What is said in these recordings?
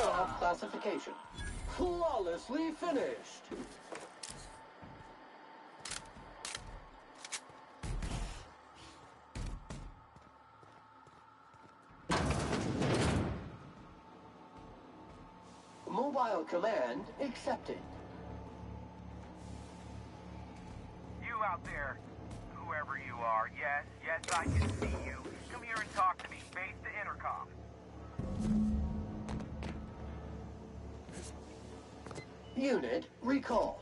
Unlock classification. Flawlessly finished. Mobile command accepted. You out there, whoever you are, yes, I can see you. Come here and talk to me, face the intercom. Unit recalled.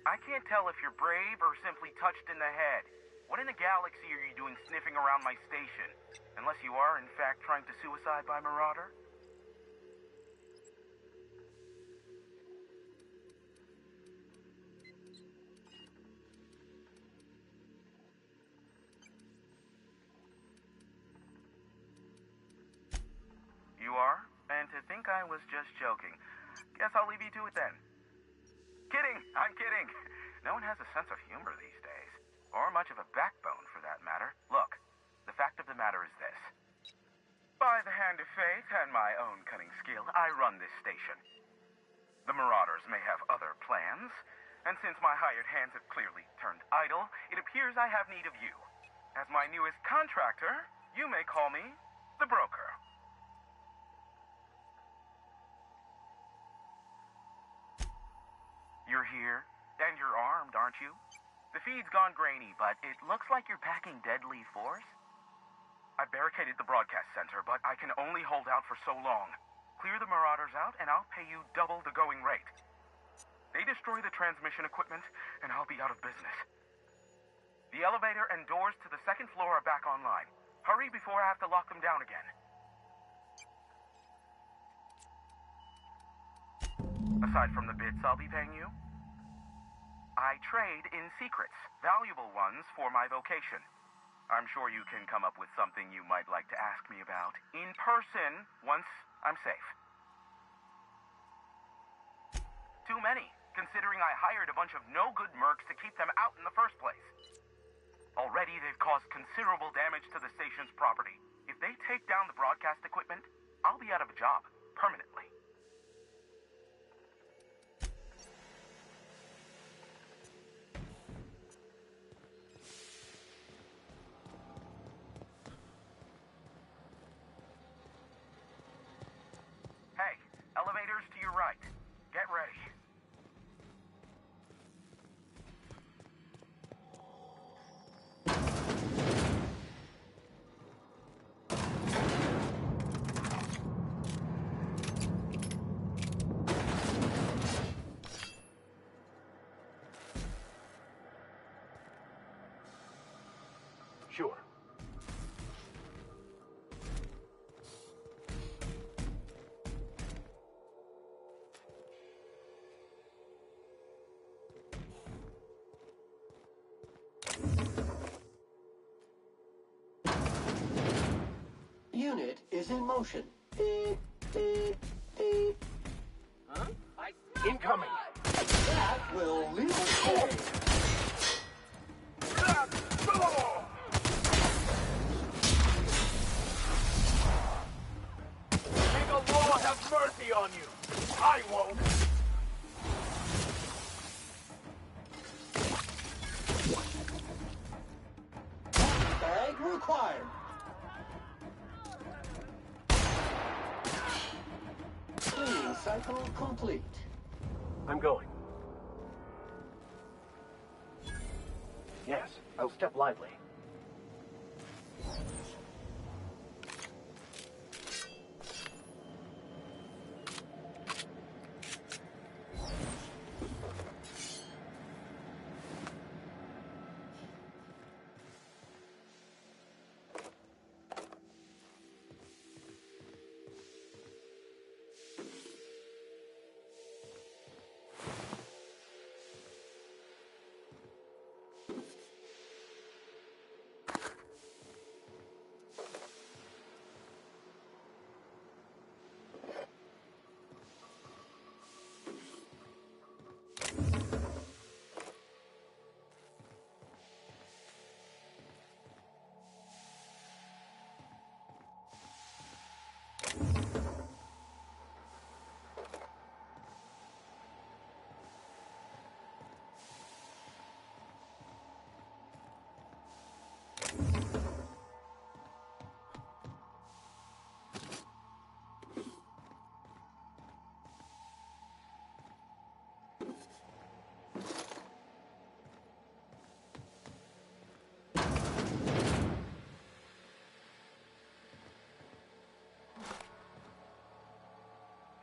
I can't tell if you're brave or simply touched in the head. What in the galaxy are you doing sniffing around my station? Unless you are, in fact, trying to suicide by Marauder? You are? And to think I was just joking. Guess I'll leave you to it then. Kidding! I'm kidding! No one has a sense of humor these days. Or much of a backbone, for that matter. Look, the fact of the matter is this. By the hand of fate and my own cunning skill, I run this station. The Marauders may have other plans, and since my hired hands have clearly turned idle, it appears I have need of you. As my newest contractor, you may call me the Broker. You're here, and you're armed, aren't you? The feed's gone grainy, but it looks like you're packing deadly force. I barricaded the broadcast center, but I can only hold out for so long. Clear the Marauders out, and I'll pay you double the going rate. They destroy the transmission equipment, and I'll be out of business. The elevator and doors to the second floor are back online. Hurry before I have to lock them down again. Aside from the bits I'll be paying you, I trade in secrets, valuable ones for my vocation. I'm sure you can come up with something you might like to ask me about in person once I'm safe. Too many, considering I hired a bunch of no-good mercs to keep them out in the first place. Already they've caused considerable damage to the station's property. If they take down the broadcast equipment, I'll be out of a job, permanently. Hey, elevators to your right. Get ready. Sure. Unit is in motion. Beep, beep, beep. Huh? Incoming! That will leave us. May the law have mercy on you! I won't! Bag required. Cleaning cycle complete. I'm going. Yes, I'll step lively.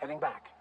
Heading back.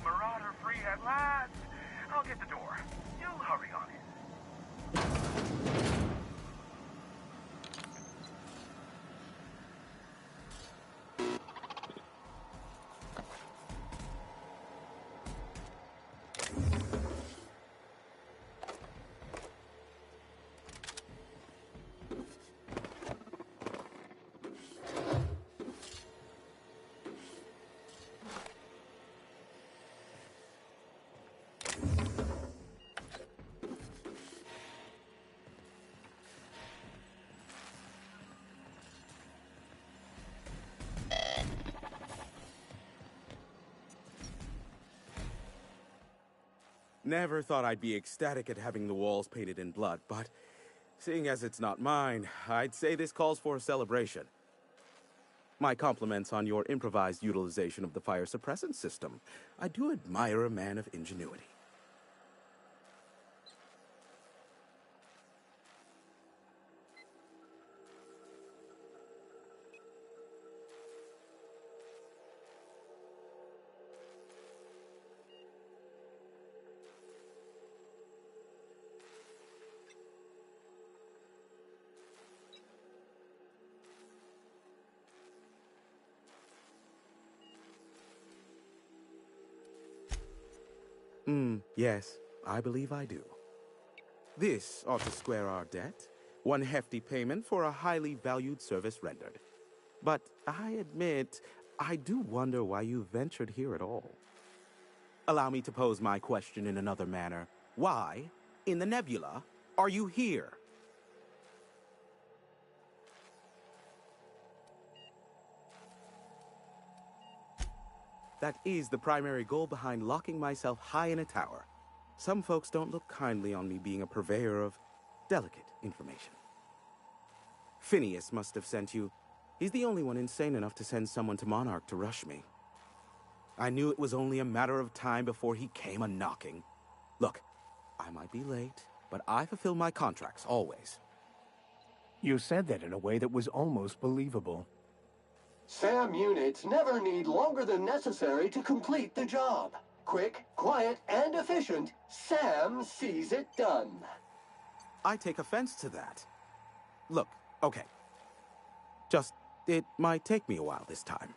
Marauder free at last. I'll get the door. You hurry on in. Never thought I'd be ecstatic at having the walls painted in blood, but seeing as it's not mine, I'd say this calls for a celebration. My compliments on your improvised utilization of the fire suppressant system. I do admire a man of ingenuity. Yes, I believe I do. This ought to square our debt. One hefty payment for a highly valued service rendered. But I admit, I do wonder why you ventured here at all. Allow me to pose my question in another manner. Why, in the nebula, are you here? That is the primary goal behind locking myself high in a tower. Some folks don't look kindly on me being a purveyor of delicate information. Phineas must have sent you. He's the only one insane enough to send someone to Monarch to rush me. I knew it was only a matter of time before he came a-knocking. Look, I might be late, but I fulfill my contracts, always. You said that in a way that was almost believable. SAM units never need longer than necessary to complete the job. Quick, quiet, and efficient, SAM sees it done. I take offense to that. Look, okay. It might take me a while this time.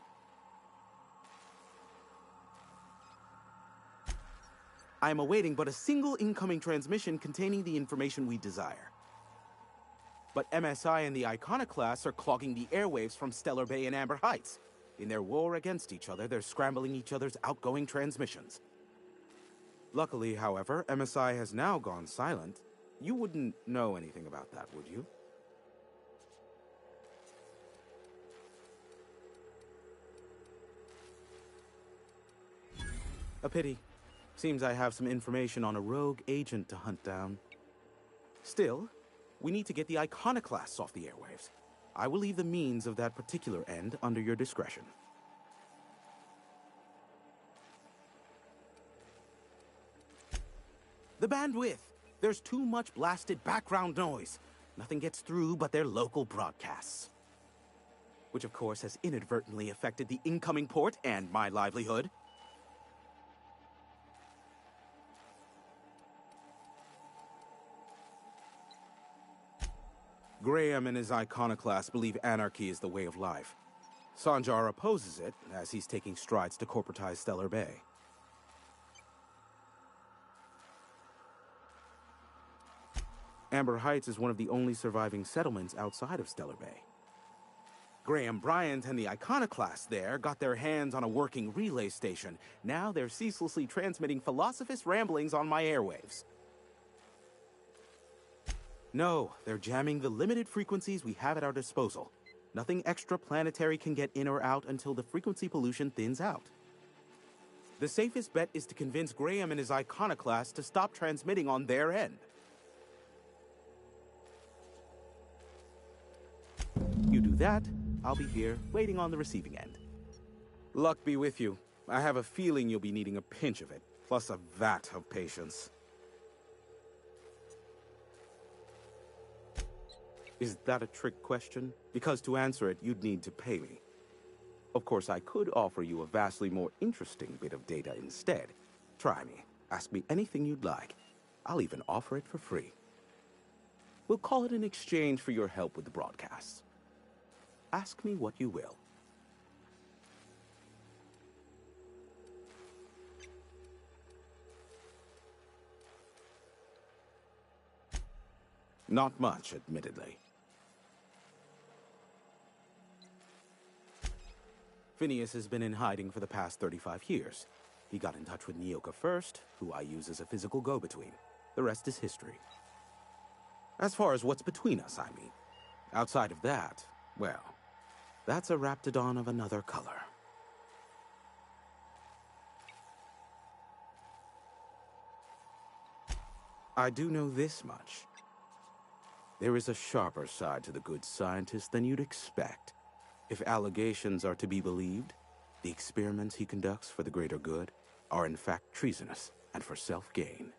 I am awaiting but a single incoming transmission containing the information we desire. But MSI and the Iconoclasts are clogging the airwaves from Stellar Bay and Amber Heights. In their war against each other, they're scrambling each other's outgoing transmissions. Luckily, however, MSI has now gone silent. You wouldn't know anything about that, would you? A pity. Seems I have some information on a rogue agent to hunt down. Still, we need to get the Iconoclasts off the airwaves. I will leave the means of that particular end under your discretion. The bandwidth! There's too much blasted background noise. Nothing gets through but their local broadcasts. Which of course has inadvertently affected the incoming port and my livelihood. Graham and his iconoclasts believe anarchy is the way of life. Sanjar opposes it, as he's taking strides to corporatize Stellar Bay. Amber Heights is one of the only surviving settlements outside of Stellar Bay. Graham Bryant and the iconoclasts there got their hands on a working relay station. Now they're ceaselessly transmitting philosophist ramblings on my airwaves. No, they're jamming the limited frequencies we have at our disposal. Nothing extraplanetary can get in or out until the frequency pollution thins out. The safest bet is to convince Graham and his iconoclasts to stop transmitting on their end. You do that, I'll be here, waiting on the receiving end. Luck be with you. I have a feeling you'll be needing a pinch of it, plus a vat of patience. Is that a trick question? Because to answer it, you'd need to pay me. Of course, I could offer you a vastly more interesting bit of data instead. Try me. Ask me anything you'd like. I'll even offer it for free. We'll call it an exchange for your help with the broadcasts. Ask me what you will. Not much, admittedly. Phineas has been in hiding for the past 35 years. He got in touch with Nyoka first, who I use as a physical go-between. The rest is history. As far as what's between us, I mean. Outside of that, well, that's a Raptidon of another color. I do know this much. There is a sharper side to the good scientist than you'd expect. If allegations are to be believed, the experiments he conducts for the greater good are in fact treasonous and for self-gain.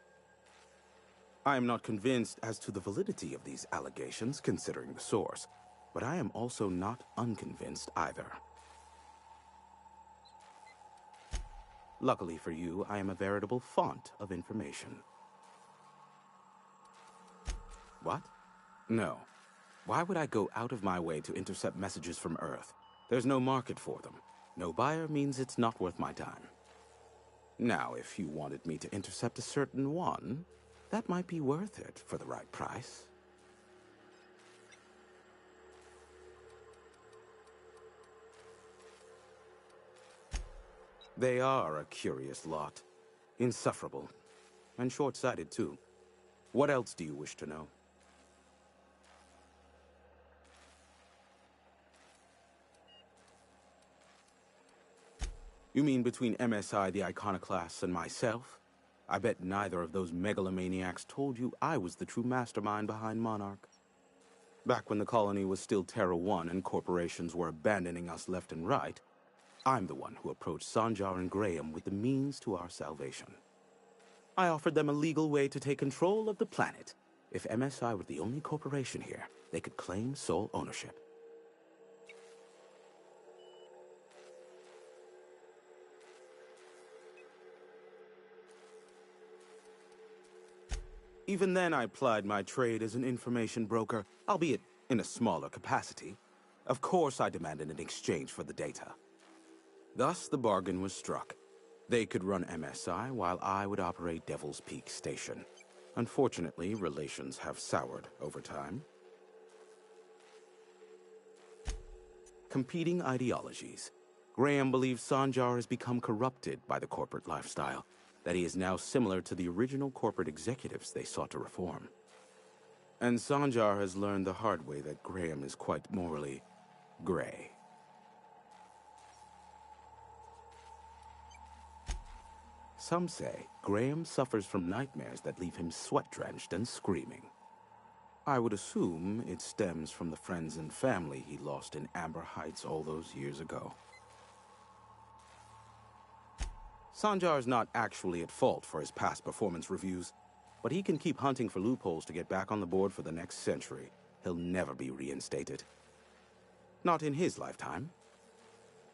I am not convinced as to the validity of these allegations, considering the source, but I am also not unconvinced either. Luckily for you, I am a veritable font of information. What? No. Why would I go out of my way to intercept messages from Earth? There's no market for them. No buyer means it's not worth my time. Now, if you wanted me to intercept a certain one, that might be worth it for the right price. They are a curious lot. Insufferable. And short-sighted, too. What else do you wish to know? You mean between MSI the Iconoclasts and myself? I bet neither of those megalomaniacs told you I was the true mastermind behind Monarch. Back when the colony was still Terra 1 and corporations were abandoning us left and right, I'm the one who approached Sanjar and Graham with the means to our salvation. I offered them a legal way to take control of the planet. If MSI were the only corporation here, they could claim sole ownership. Even then, I plied my trade as an information broker, albeit in a smaller capacity. Of course, I demanded an exchange for the data. Thus, the bargain was struck. They could run MSI while I would operate Devil's Peak Station. Unfortunately, relations have soured over time. Competing ideologies. Graham believes Sanjar has become corrupted by the corporate lifestyle, that he is now similar to the original corporate executives they sought to reform. And Sanjar has learned the hard way that Graham is quite morally gray. Some say Graham suffers from nightmares that leave him sweat-drenched and screaming. I would assume it stems from the friends and family he lost in Amber Heights all those years ago. Sanjar's not actually at fault for his past performance reviews, but he can keep hunting for loopholes to get back on the board for the next century. He'll never be reinstated. Not in his lifetime.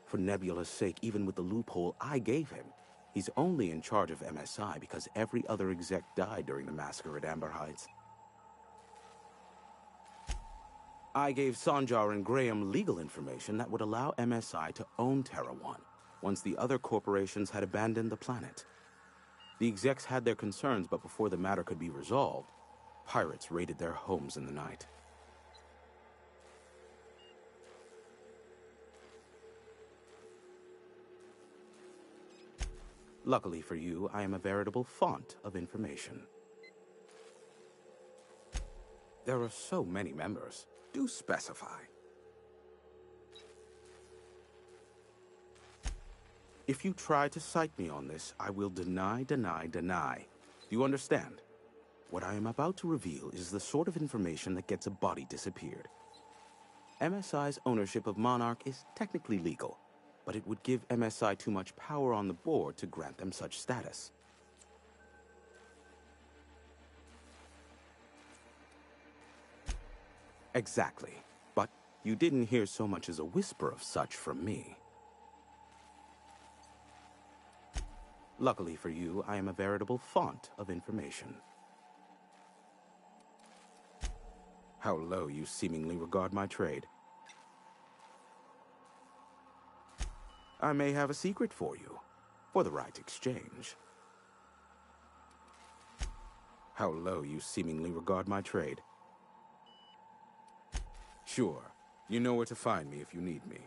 For Nebula's sake, even with the loophole I gave him, he's only in charge of MSI because every other exec died during the massacre at Amber Heights. I gave Sanjar and Graham legal information that would allow MSI to own Terra 1, once the other corporations had abandoned the planet. The execs had their concerns, but before the matter could be resolved, pirates raided their homes in the night. Luckily for you, I am a veritable font of information. There are so many members. Do specify. If you try to cite me on this, I will deny, deny, deny. Do you understand? What I am about to reveal is the sort of information that gets a body disappeared. MSI's ownership of Monarch is technically legal, but it would give MSI too much power on the board to grant them such status. Exactly. But you didn't hear so much as a whisper of such from me. Luckily for you, I am a veritable font of information. How low you seemingly regard my trade. I may have a secret for you, for the right exchange. How low you seemingly regard my trade. Sure, you know where to find me if you need me.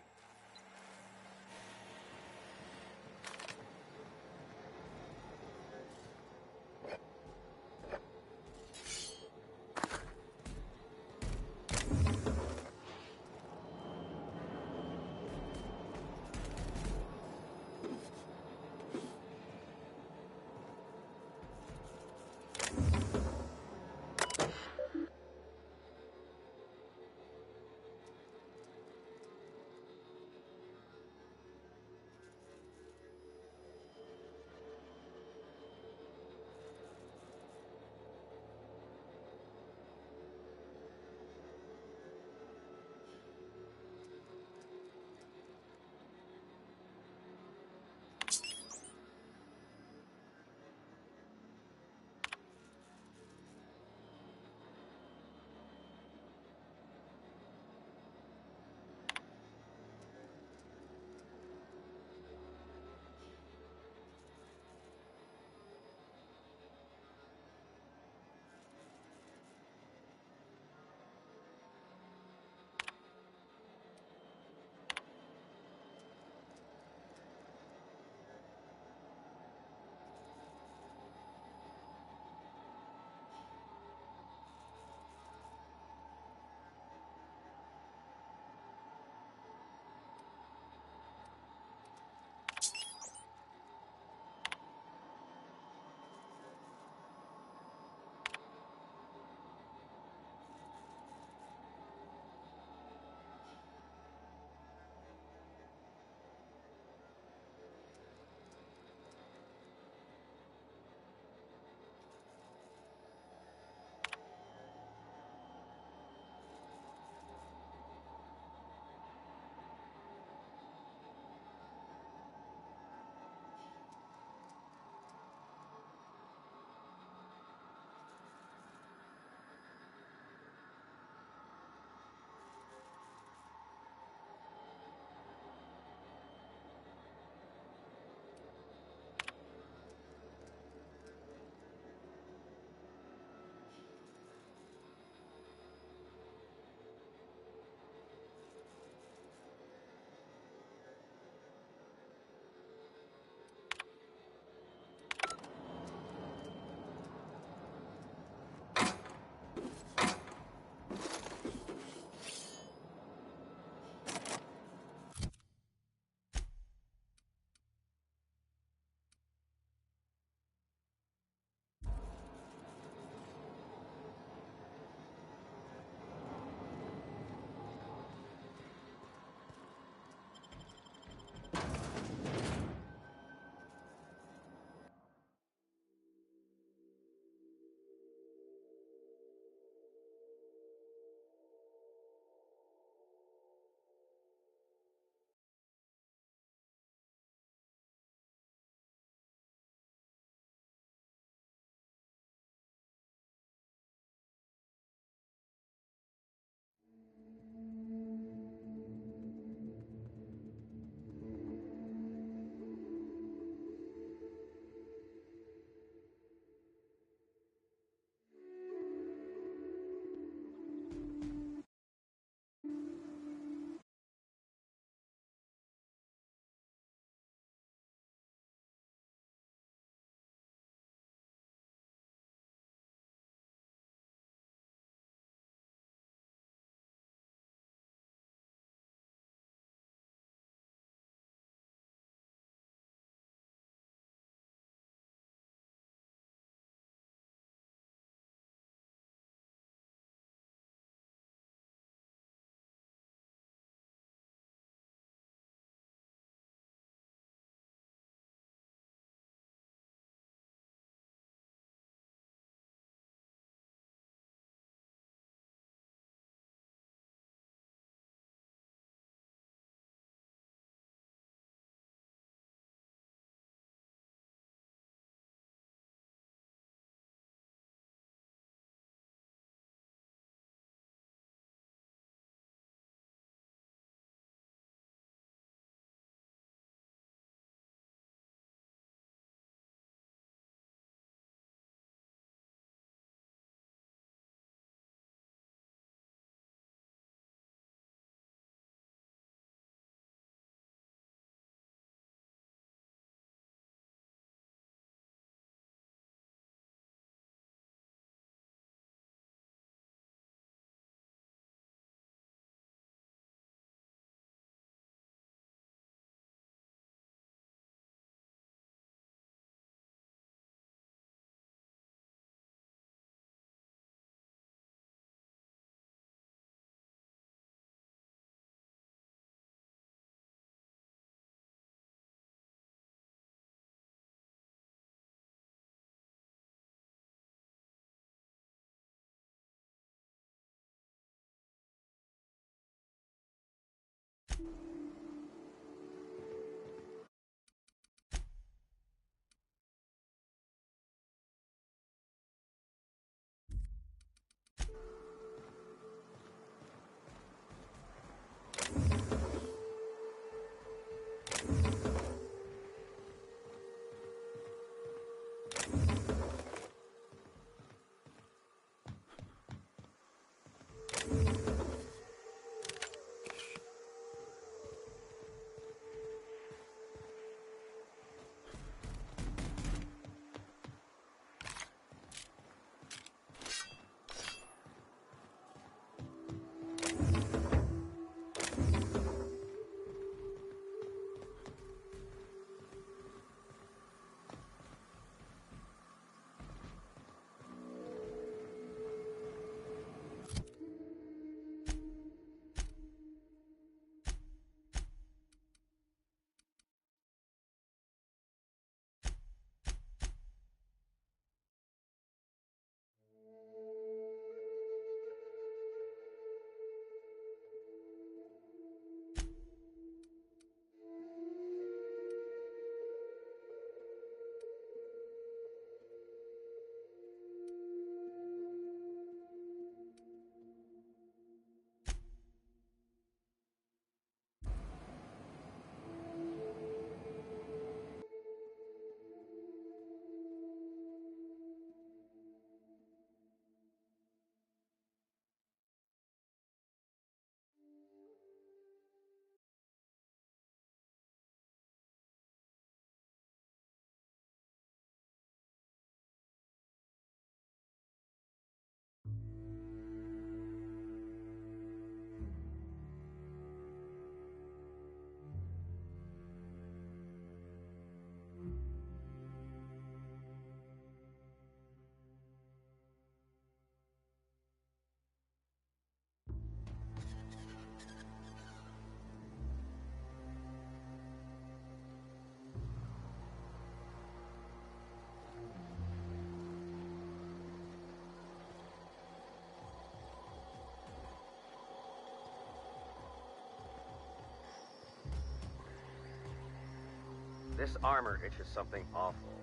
This armor itches something awful.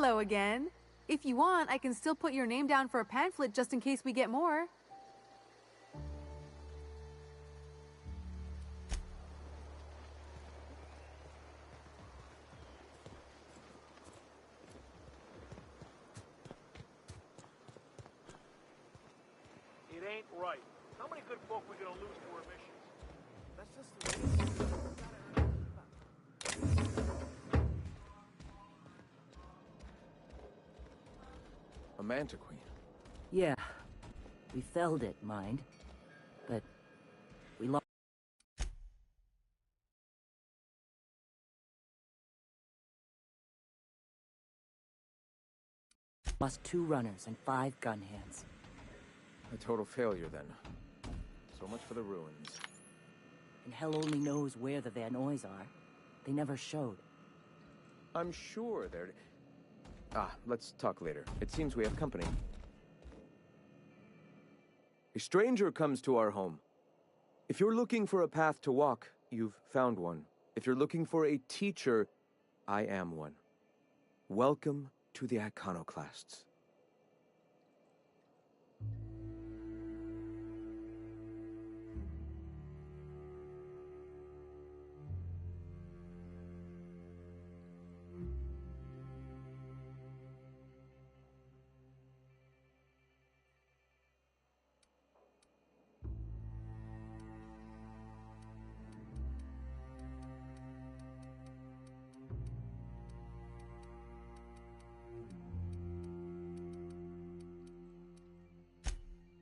Hello again. If you want, I can still put your name down for a pamphlet just in case we get more. It ain't right. How many good folk we gonna lose to our missions? That's just the way it is. A Manta Queen. Yeah. We felled it, mind. But we lost 2 runners and 5 gun hands. A total failure, then. So much for the ruins. And hell only knows where the Van Oys are. They never showed. I'm sure they're... let's talk later. It seems we have company. A stranger comes to our home. If you're looking for a path to walk, you've found one. If you're looking for a teacher, I am one. Welcome to the Iconoclasts.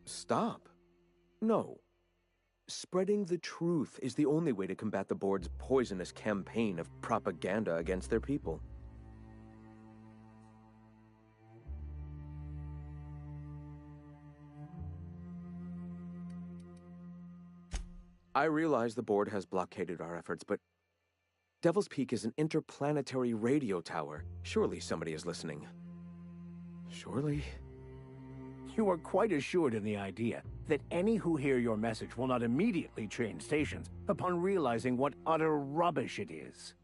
Stop? No. Spreading the truth is the only way to combat the board's poisonous campaign of propaganda against their people. I realize the board has blockaded our efforts, but Devil's Peak is an interplanetary radio tower. Surely somebody is listening. Surely? You are quite assured in the idea that any who hear your message will not immediately change stations upon realizing what utter rubbish it is.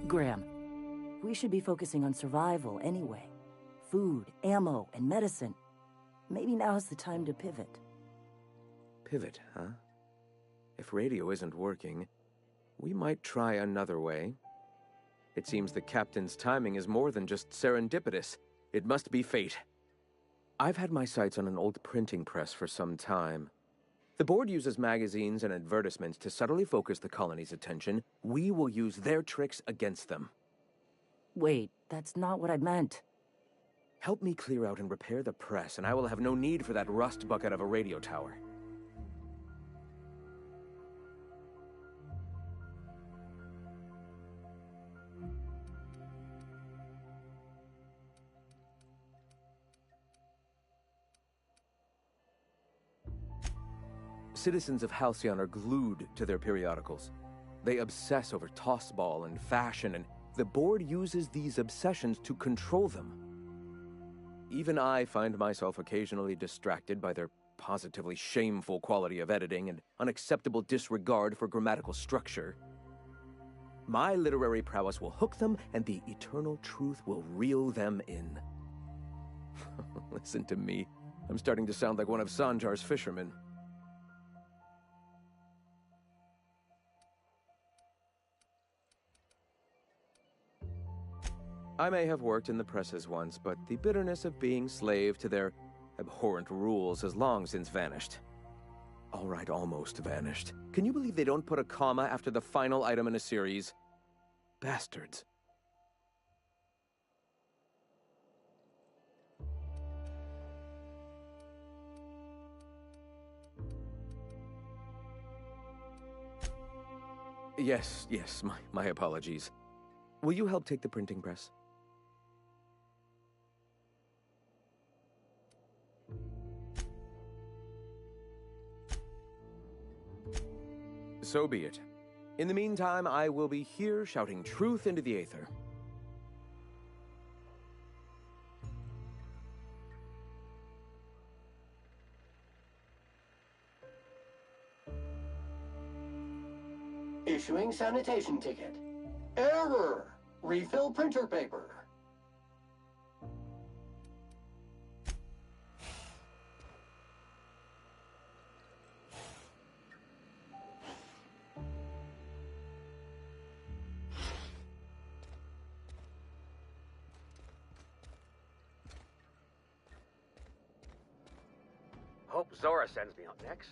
Graham, we should be focusing on survival anyway. Food, ammo, and medicine. Maybe now's the time to pivot. Pivot, huh? If radio isn't working, we might try another way. It seems the captain's timing is more than just serendipitous. It must be fate. I've had my sights on an old printing press for some time. The board uses magazines and advertisements to subtly focus the colony's attention. We will use their tricks against them. Wait, that's not what I meant. Help me clear out and repair the press, and I will have no need for that rust bucket of a radio tower. Citizens of Halcyon are glued to their periodicals. They obsess over tossball and fashion, and the board uses these obsessions to control them. Even I find myself occasionally distracted by their positively shameful quality of editing and unacceptable disregard for grammatical structure. My literary prowess will hook them, and the eternal truth will reel them in. Listen to me. I'm starting to sound like one of Sanjar's fishermen. I may have worked in the presses once, but the bitterness of being slave to their abhorrent rules has long since vanished. All right, almost vanished. Can you believe they don't put a comma after the final item in a series? Bastards. Yes, my apologies. Will you help take the printing press? So be it. In the meantime, I will be here shouting truth into the aether. Issuing sanitation ticket. Error! Refill printer paper. Hope Zora sends me out next.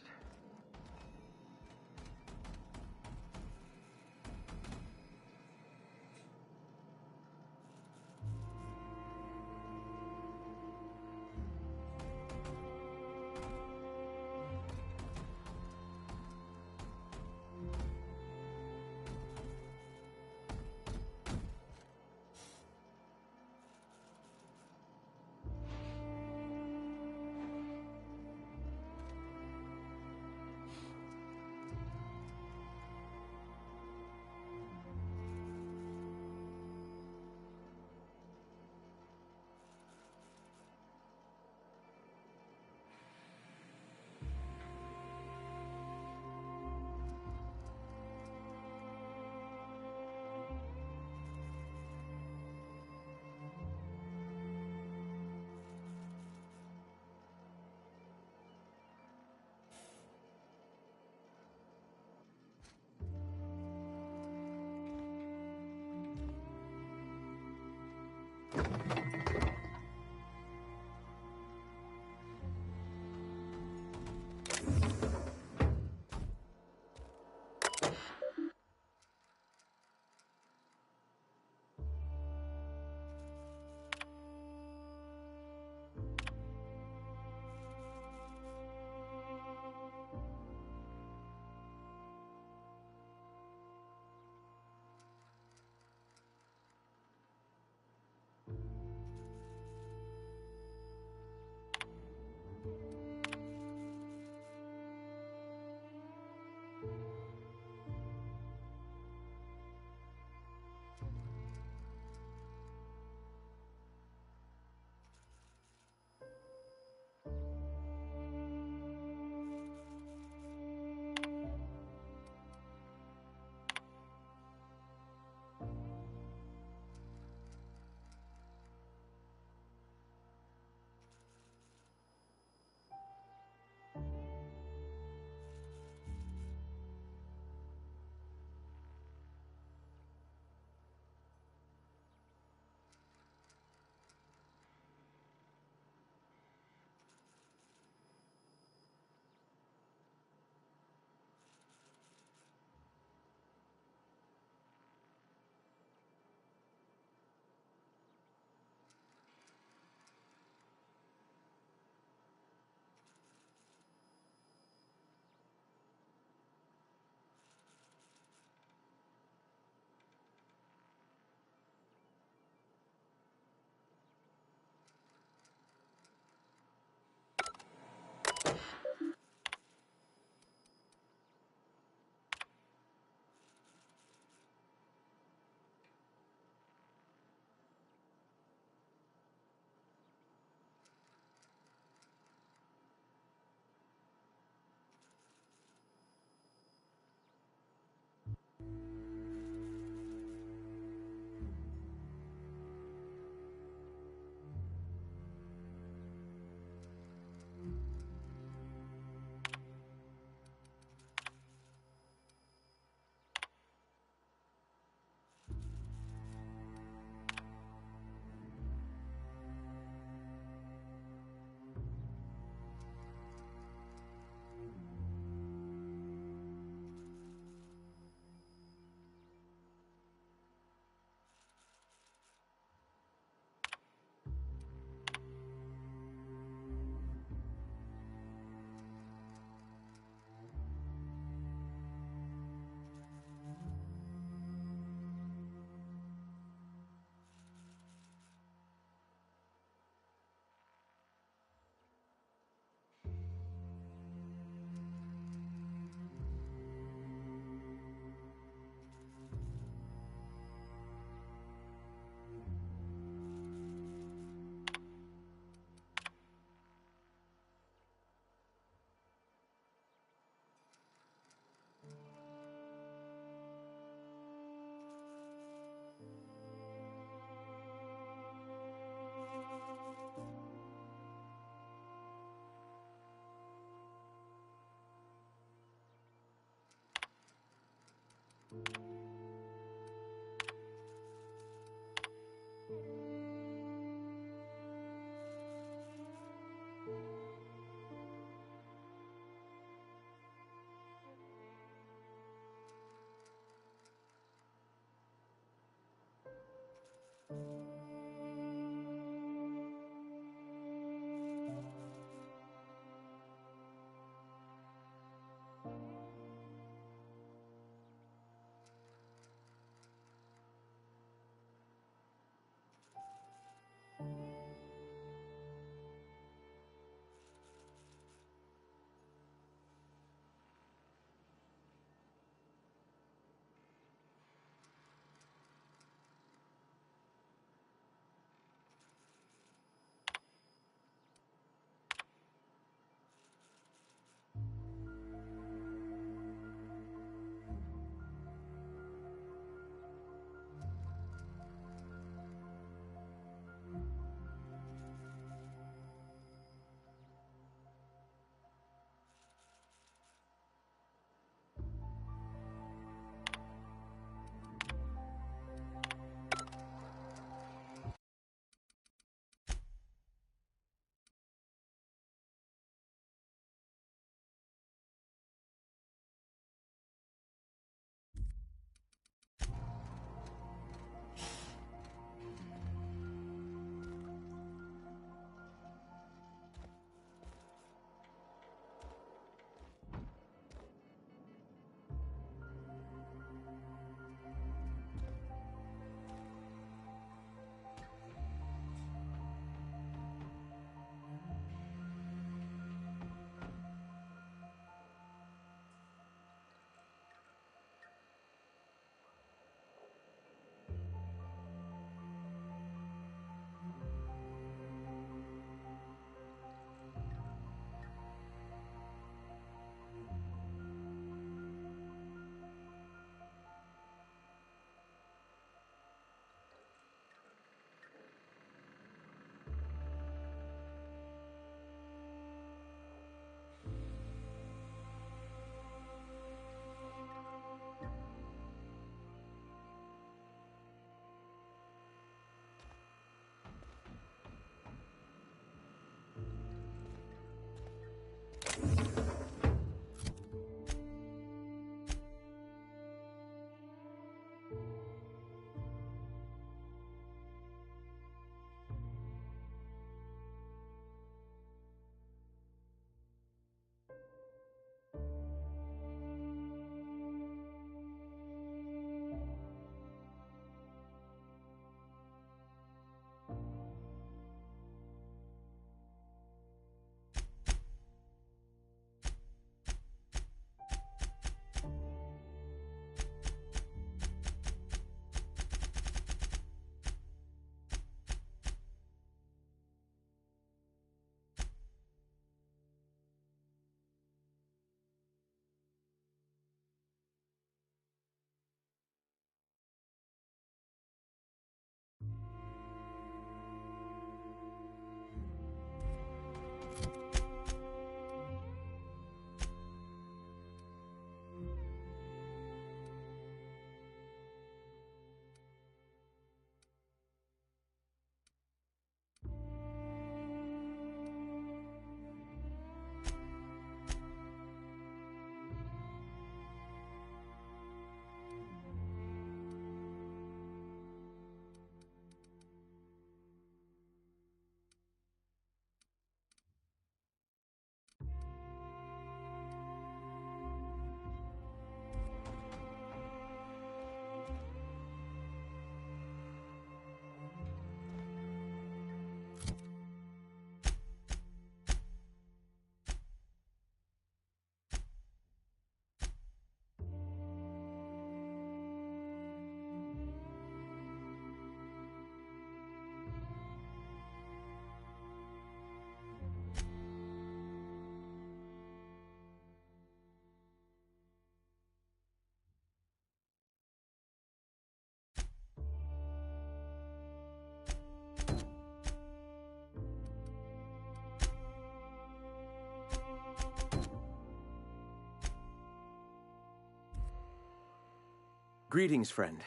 Greetings, friend.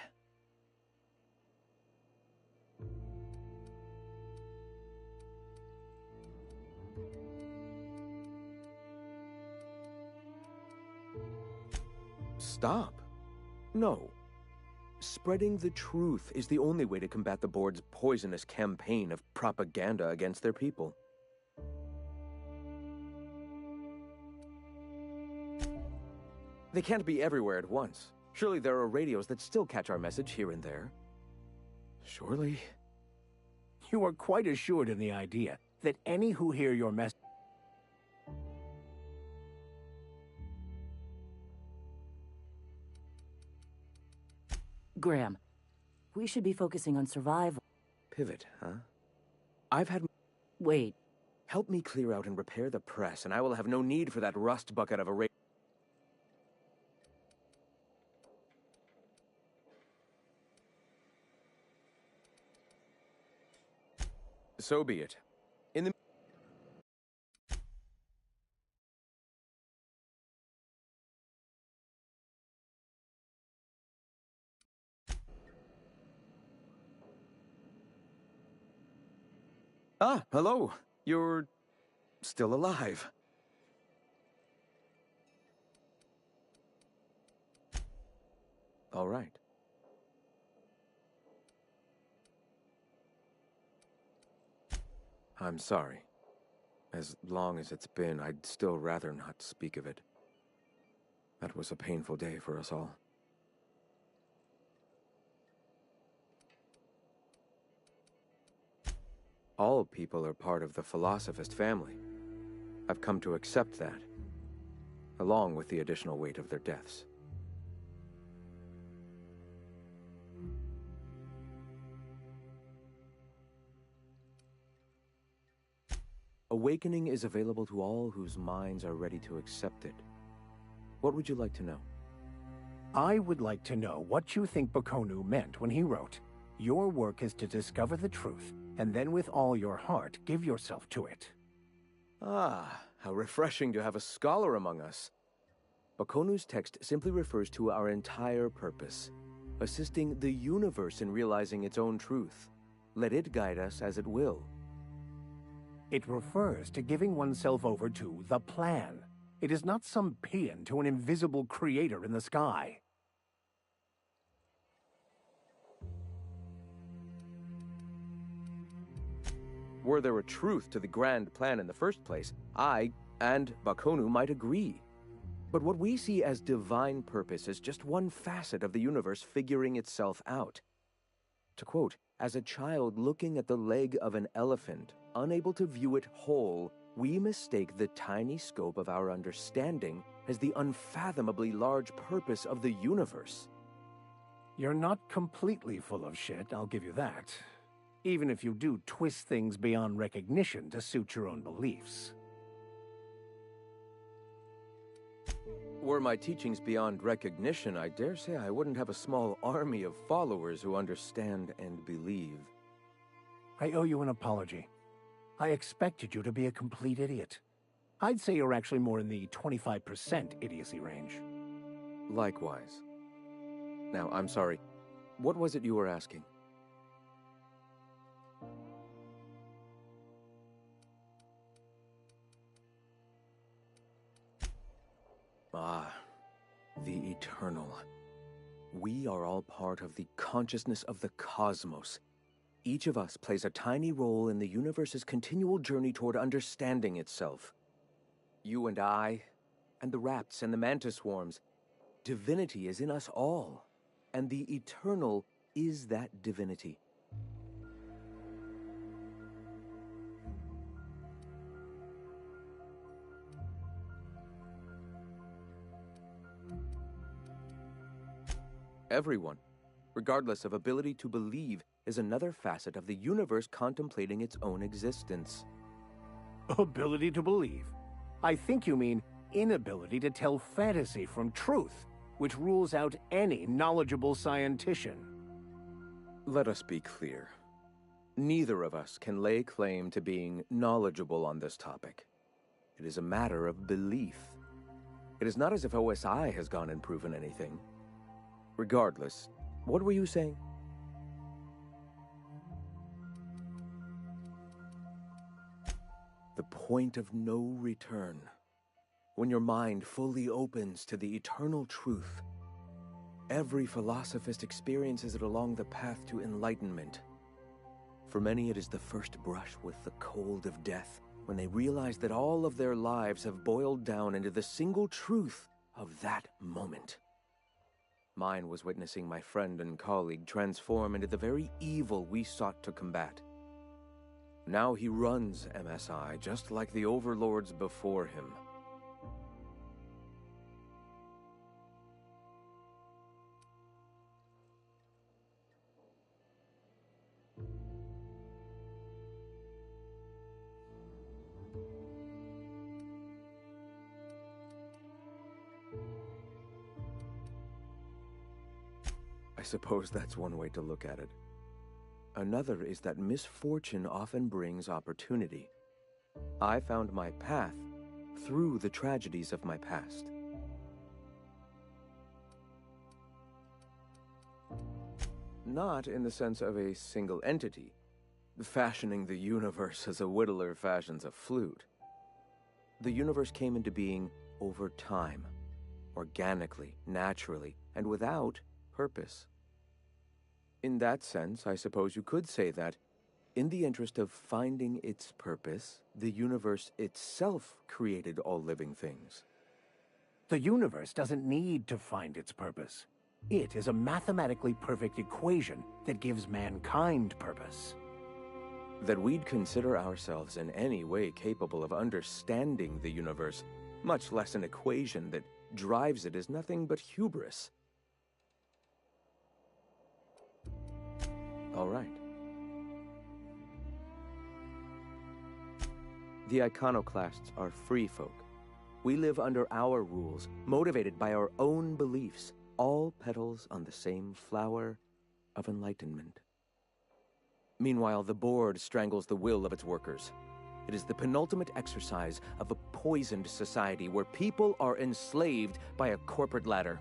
Stop. No. Spreading the truth is the only way to combat the board's poisonous campaign of propaganda against their people. They can't be everywhere at once. Surely there are radios that still catch our message here and there. Surely... You are quite assured in the idea that any who hear your message... Graham, we should be focusing on survival. Pivot, huh? I've had... Wait, Help me clear out and repair the press, and I will have no need for that rust bucket of a radio. So be it. In the... Ah, hello. You're still alive. All right. I'm sorry. As long as it's been, I'd still rather not speak of it. That was a painful day for us all. All people are part of the Philosophist family. I've come to accept that, along with the additional weight of their deaths. Awakening is available to all whose minds are ready to accept it. What would you like to know? I would like to know what you think Bakonu meant when he wrote, "Your work is to discover the truth, and then with all your heart give yourself to it." Ah, how refreshing to have a scholar among us. Bakonu's text simply refers to our entire purpose, assisting the universe in realizing its own truth. Let it guide us as it will. It refers to giving oneself over to the plan. It is not some paean to an invisible creator in the sky. Were there a truth to the grand plan in the first place, I and Bakonu might agree. But what we see as divine purpose is just one facet of the universe figuring itself out. To quote, "As a child looking at the leg of an elephant, unable to view it whole, we mistake the tiny scope of our understanding as the unfathomably large purpose of the universe." You're not completely full of shit, I'll give you that. Even if you do twist things beyond recognition to suit your own beliefs. Were my teachings beyond recognition, I dare say I wouldn't have a small army of followers who understand and believe. I owe you an apology. I expected you to be a complete idiot. I'd say you're actually more in the 25% idiocy range. Likewise. Now, I'm sorry. What was it you were asking? Ah, the eternal. We are all part of the consciousness of the cosmos. Each of us plays a tiny role in the universe's continual journey toward understanding itself. You and I, and the rats and the mantis swarms. Divinity is in us all, and the eternal is that divinity. Everyone, regardless of ability to believe, is another facet of the universe contemplating its own existence. Ability to believe? I think you mean inability to tell fantasy from truth, which rules out any knowledgeable scientician. Let us be clear. Neither of us can lay claim to being knowledgeable on this topic. It is a matter of belief. It is not as if OSI has gone and proven anything. Regardless, what were you saying? The point of no return. When your mind fully opens to the eternal truth. Every philosophist experiences it along the path to enlightenment. For many, it is the first brush with the cold of death, when they realize that all of their lives have boiled down into the single truth of that moment. Mine was witnessing my friend and colleague transform into the very evil we sought to combat. Now he runs MSI just like the overlords before him. I suppose that's one way to look at it. Another is that misfortune often brings opportunity. I found my path through the tragedies of my past. Not in the sense of a single entity, fashioning the universe as a whittler fashions a flute. The universe came into being over time, organically, naturally, and without purpose. In that sense, I suppose you could say that, in the interest of finding its purpose, the universe itself created all living things. The universe doesn't need to find its purpose. It is a mathematically perfect equation that gives mankind purpose. That we'd consider ourselves in any way capable of understanding the universe, much less an equation that drives it, is nothing but hubris. All right. The iconoclasts are free folk. We live under our rules, motivated by our own beliefs, all petals on the same flower of enlightenment. Meanwhile, the board strangles the will of its workers. It is the penultimate exercise of a poisoned society where people are enslaved by a corporate ladder.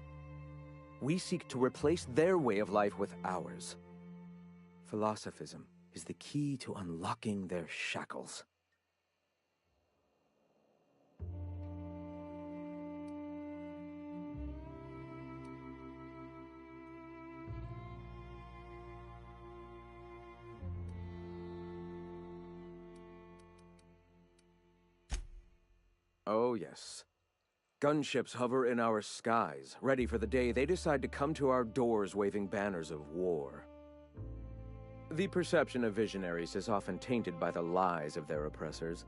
We seek to replace their way of life with ours. Philosophism is the key to unlocking their shackles. Oh, yes. Gunships hover in our skies, ready for the day they decide to come to our doors waving banners of war. The perception of visionaries is often tainted by the lies of their oppressors.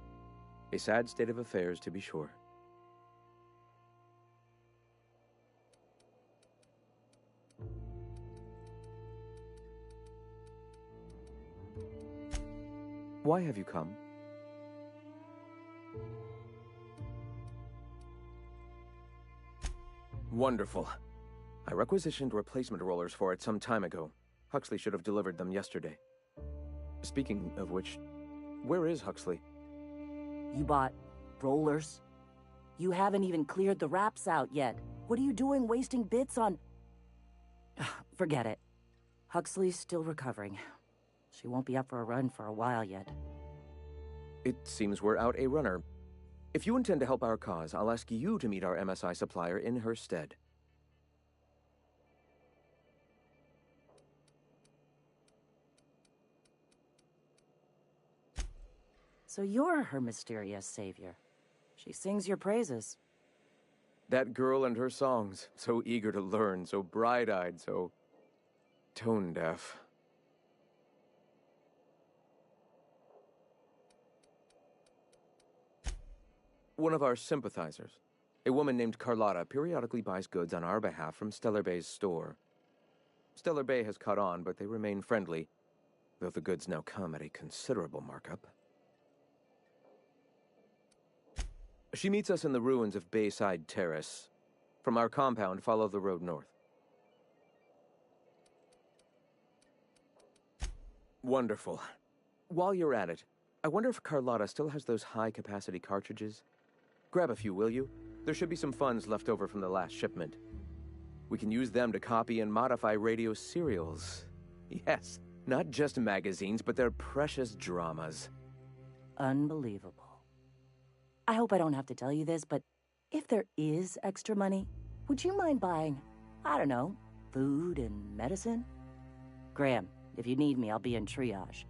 A sad state of affairs, to be sure. Why have you come? Wonderful. I requisitioned replacement rollers for it some time ago. Huxley should have delivered them yesterday. Speaking of which, where is Huxley? You bought rollers? You haven't even cleared the wraps out yet. What are you doing wasting bits on... Forget it. Huxley's still recovering. She won't be up for a run for a while yet. It seems we're out a runner. If you intend to help our cause, I'll ask you to meet our MSI supplier in her stead. So you're her mysterious savior. She sings your praises. That girl and her songs, so eager to learn, so bright-eyed, so tone-deaf. One of our sympathizers, a woman named Carlotta, periodically buys goods on our behalf from Stellar Bay's store. Stellar Bay has caught on, but they remain friendly, though the goods now come at a considerable markup. She meets us in the ruins of Bayside Terrace. From our compound, follow the road north. Wonderful. While you're at it, I wonder if Carlotta still has those high-capacity cartridges? Grab a few, will you? There should be some funds left over from the last shipment. We can use them to copy and modify radio serials. Yes, not just magazines, but their precious dramas. Unbelievable. I hope I don't have to tell you this, but if there is extra money, would you mind buying, I don't know, food and medicine? Graham, if you need me, I'll be in triage.